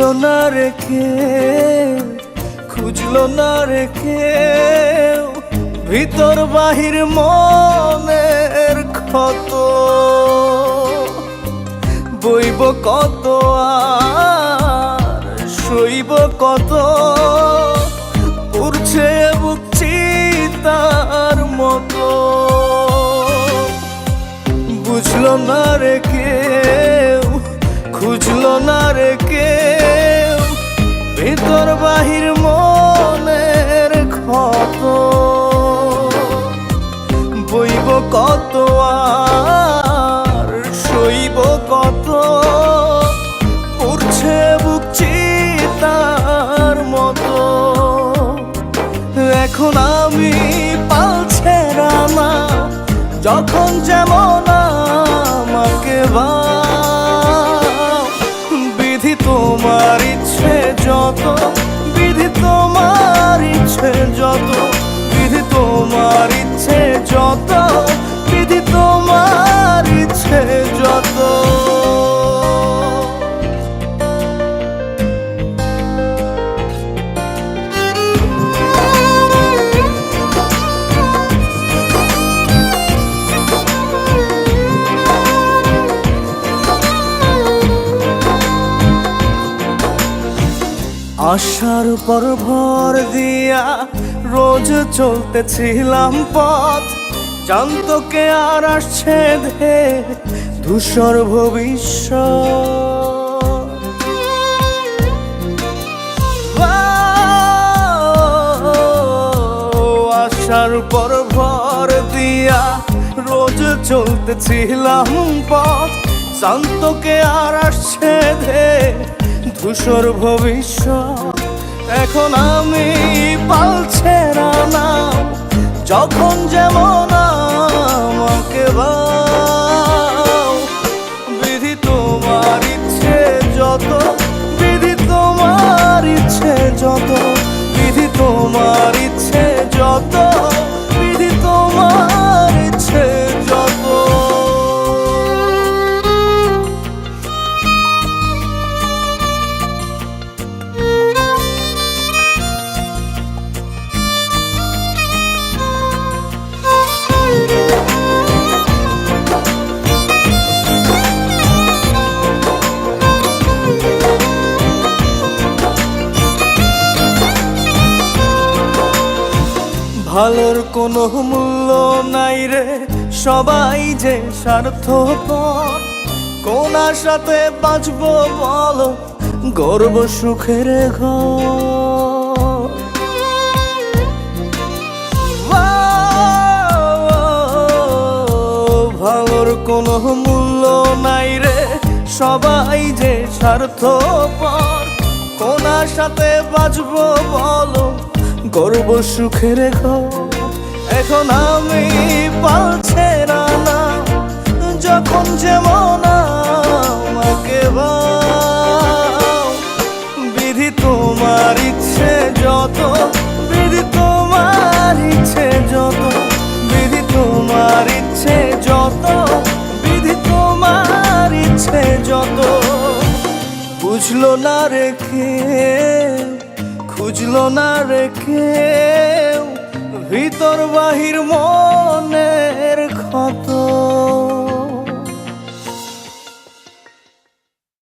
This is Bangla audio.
বুঝলো না রে কেউ, খুঁজলো না রে কেউ, ভিতর বাহির মনের ক্ষত। বইব কত আর সইব কত, উড়ছে বুক চিতার মতো। বুঝলো না রে কেউ, খুঁজলো না রে কেউ, ভিতর বাহির মনের ক্ষত। বইব কত আর সইব কত, উড়ছে বুক চিতার মতো। এখন আমি পালছে রানা, যখন যেমন আমাকে বিধি তোমার ইচ্ছে যত, বিধি তোমার ইচ্ছে যত, বিধি তোমার ইচ্ছে যত, বিধি তোমার ইচ্ছে যত। আশার পর ভর দিয়া রোজ চলতেছিলাম পথ, জানতো কে আর আসছে ধে ধূসর ভবিষ্যৎ। আশার পর ভর দিয়া রোজ চলতেছিলাম পথ, জানতো কে আর আসছে ধে ধূসর ভবিষ্যৎ। এখন আমি পালছে রানা, যখন যেমন আমাকে বিধি তোমার ইচ্ছে যত, বিধি তোমার ইচ্ছে যত, বিধি তোমার ইচ্ছে যত, বিধি তোমার ইচ্ছে যত। ভালোর কোনো মূল্য নাই রে, সবাই যে স্বার্থপর। কোন আশাতে বাঁচবো বলো, গর্ব সুখের ঘর। ভালোর কোনো মূল্য নাই রে, সবাই যে স্বার্থপর। কোন আশাতে বাঁচবো বলো, গর্ব সুখের ঘর। এখন আমি পালছে রানা, যখন যেমন আমাকে বিধি তোমার ইচ্ছে যত, বিধি তোমার ইচ্ছে যত, বিধি তোমার ইচ্ছে যত, বিধি তোমার ইচ্ছে যত। বুঝলো না রে কেউ, খুঁজলো না রে কেউ, ভিতর বাহির মন